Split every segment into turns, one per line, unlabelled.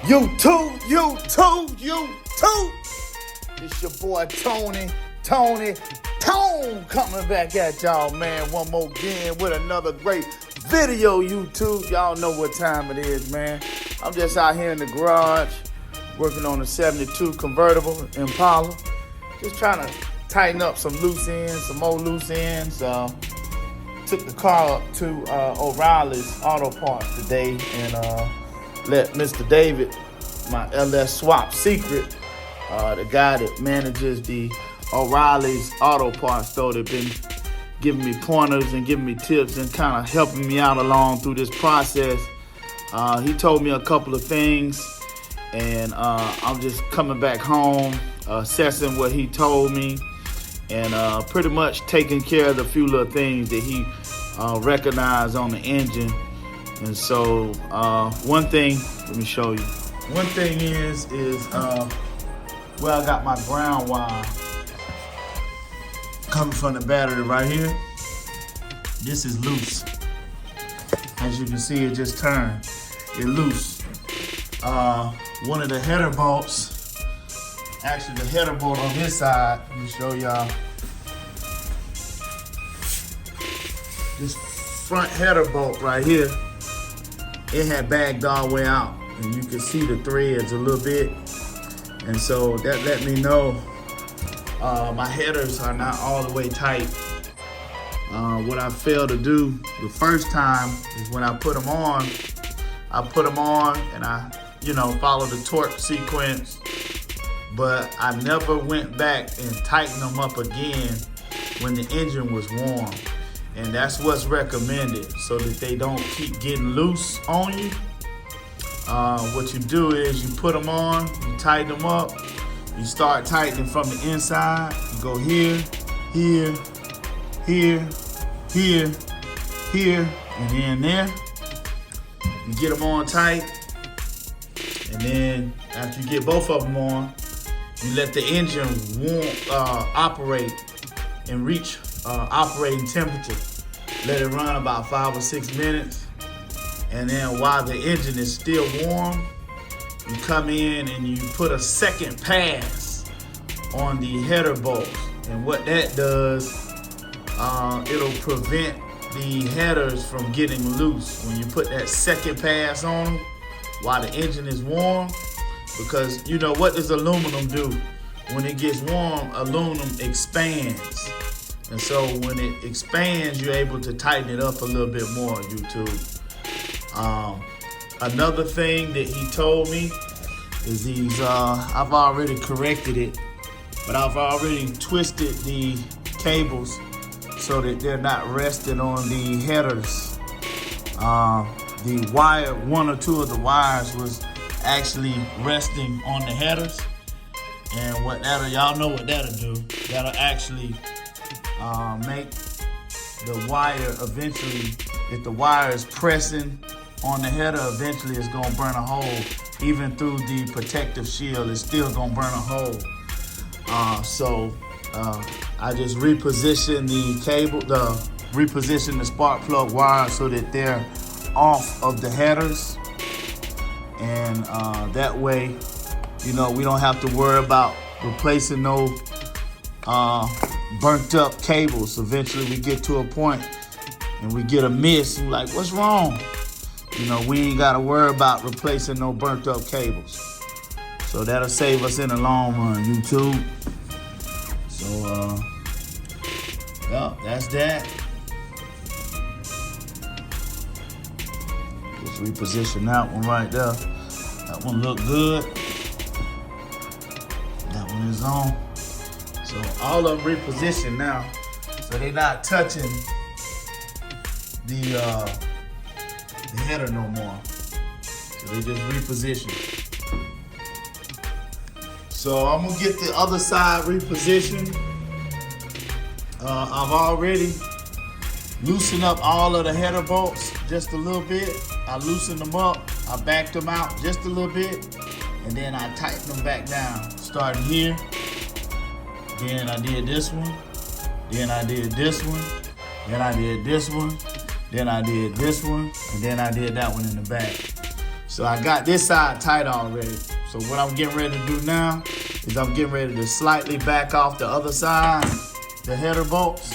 You too. It's your boy Tone, coming back at y'all, man, one more again with another great video, YouTube. Y'all know what time it is, man. I'm just out here in the garage working on a 72 Convertible Impala. Just trying to tighten up some loose ends, some more loose ends. Took the car up to O'Reilly's Auto Parts today and let Mr. David, my LS Swap secret, the guy that manages the O'Reilly's Auto Parts store, that been giving me pointers and giving me tips and kind of helping me out along through this process. He told me a couple of things, and I'm just coming back home, assessing what he told me, and pretty much taking care of the few little things that he recognized on the engine. And so one thing, let me show you. One thing is where I got my ground wire coming from the battery right here. This is loose. As you can see, it just turned. It's loose. One of the header bolts, actually the header bolt on this side, let me show y'all. This front header bolt right here, it had bagged all the way out, and you can see the threads a little bit. And so that let me know my headers are not all the way tight. What I failed to do the first time is when I put them on and I, follow the torque sequence, but I never went back and tightened them up again when the engine was warm. And that's what's recommended, so that they don't keep getting loose on you. What you do is you put them on, you tighten them up, you start tightening from the inside. You go here, here, here, here, here, and then there. You get them on tight, and then after you get both of them on, you let the engine operate and reach operating temperature. Let it run about 5 or 6 minutes, and then while the engine is still warm, you come in and you put a second pass on the header bolts. And what that does, it'll prevent the headers from getting loose when you put that second pass on them while the engine is warm. Because what does aluminum do? When it gets warm, aluminum expands. And so when it expands, you're able to tighten it up a little bit more, YouTube. Another thing that he told me is these, I've already corrected it, but I've already twisted the cables so that they're not resting on the headers. The wire, one or two of the wires was actually resting on the headers. And y'all know what that'll do. That'll actually make the wire eventually, if the wire is pressing on the header, eventually it's gonna burn a hole. Even through the protective shield, it's still gonna burn a hole. So I just reposition the cable, reposition the spark plug wire so that they're off of the headers. And that way, we don't have to worry about replacing no burnt up cables. Eventually we get to a point and we get a miss and we're like, what's wrong? We ain't gotta worry about replacing no burnt up cables. So that'll save us in the long run, YouTube. So yeah, that's that. Just reposition that one right there. That one look good. That one is on. So all of them repositioned now, so they're not touching the header no more. So they just repositioned. So I'm gonna get the other side repositioned. I've already loosened up all of the header bolts just a little bit. I loosened them up, I backed them out just a little bit, and then I tightened them back down. Starting here. Then I did this one, then I did this one, then I did this one, then I did this one, and then I did that one in the back. So I got this side tight already. So what I'm getting ready to do now is I'm getting ready to slightly back off the other side, the header bolts,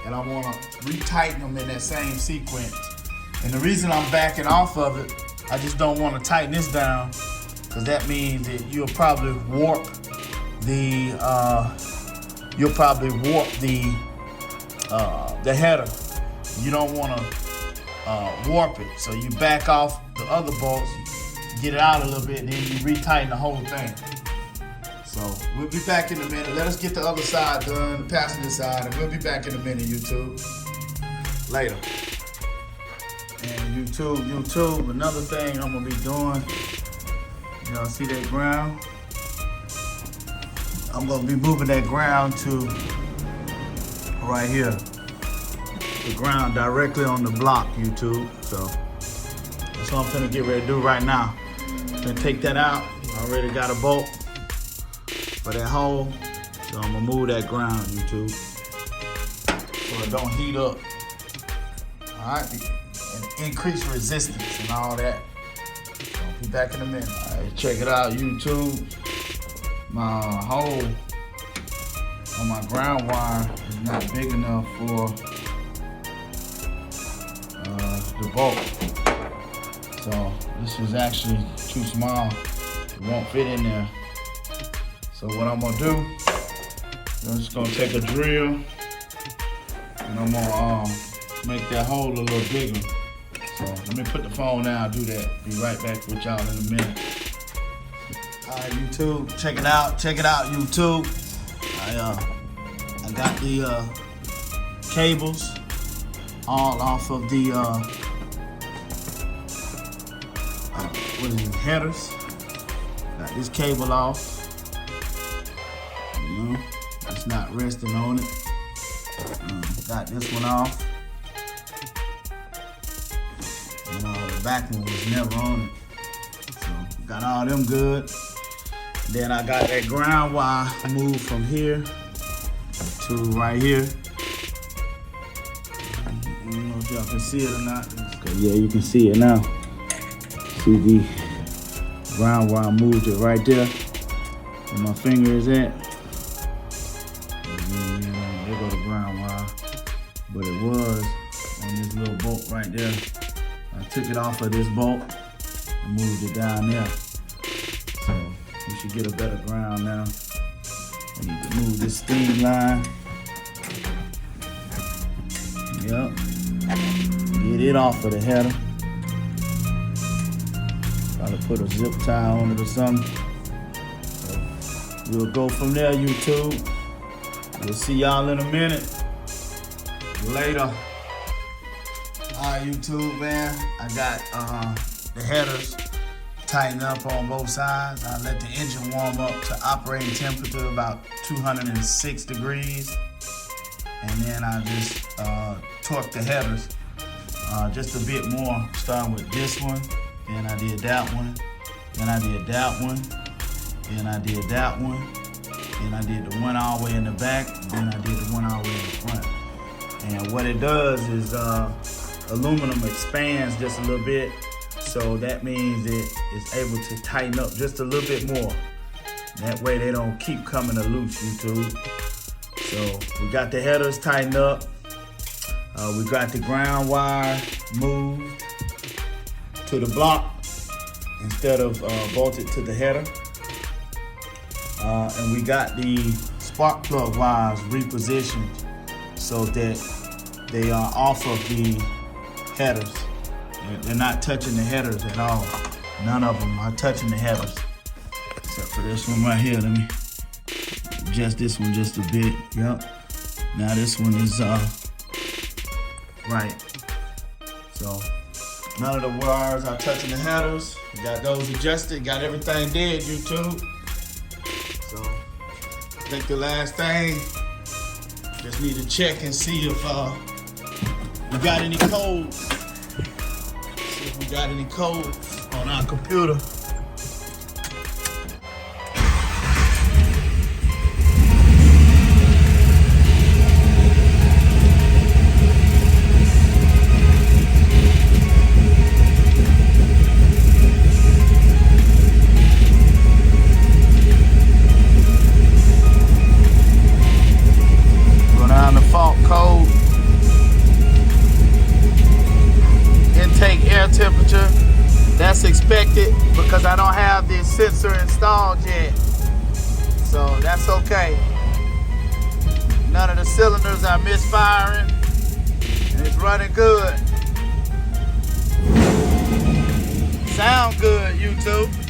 and I want to retighten them in that same sequence. And the reason I'm backing off of it, I just don't want to tighten this down, because that means that you'll probably warp the header. You don't want to warp it, so you back off the other bolts, get it out a little bit, and then you retighten the whole thing. So we'll be back in a minute. Let us get the other side done, the passenger side, and we'll be back in a minute, YouTube. Later. And YouTube, another thing I'm gonna be doing, y'all see that ground? I'm gonna be moving that ground to right here. The ground directly on the block, YouTube. So that's what I'm gonna get ready to do right now. I'm gonna take that out. I already got a bolt for that hole. So I'm gonna move that ground, YouTube, so it don't heat up. All right, and increase resistance and all that. So I'll be back in a minute. All right, check it out, YouTube. My hole on my ground wire is not big enough for the bolt. So this is actually too small. It won't fit in there. So what I'm gonna do, I'm just gonna take a drill and I'm gonna make that hole a little bigger. So let me put the phone down, I'll do that. Be right back with y'all in a minute. All right, YouTube, check it out, YouTube. I got the cables all off of the headers. Got this cable off. You know, it's not resting on it. Got this one off. And the back one was never on it. So got all them good. Then I got that ground wire moved from here to right here. I don't know if y'all can see it or not. Yeah, you can see it now. See the ground wire moved it right there where my finger is at. There go the ground wire. But it was on this little bolt right there. I took it off of this bolt and moved it down there. So we should get a better ground now. I need to move this steam line. Yep. Get it off of the header. Try to put a zip tie on it or something. So we'll go from there, YouTube. We'll see y'all in a minute. Later. Alright, YouTube, man. I got the headers tightened up on both sides. I let the engine warm up to operating temperature about 206 degrees. And then I just torqued the headers just a bit more, starting with this one. Then I did that one. Then I did that one. Then I did that one. Then I did the one all the way in the back. Then I did the one all the way in the front. And what it does is aluminum expands just a little bit. So that means it's able to tighten up just a little bit more. That way they don't keep coming loose, YouTube. So we got the headers tightened up. We got the ground wire moved to the block instead of bolted to the header. And we got the spark plug wires repositioned so that they are off of the headers. They're not touching the headers at all. None of them are touching the headers. Except for this one right here. Let me adjust this one just a bit. Yep. Now this one is right. So none of the wires are touching the headers. Got those adjusted, got everything dead, YouTube. So I think the last thing, just need to check and see if we got any codes. See if we got any codes on our computer. air temperature. That's expected because I don't have this sensor installed yet. So that's okay. None of the cylinders are misfiring. And it's running good. Sound good, YouTube.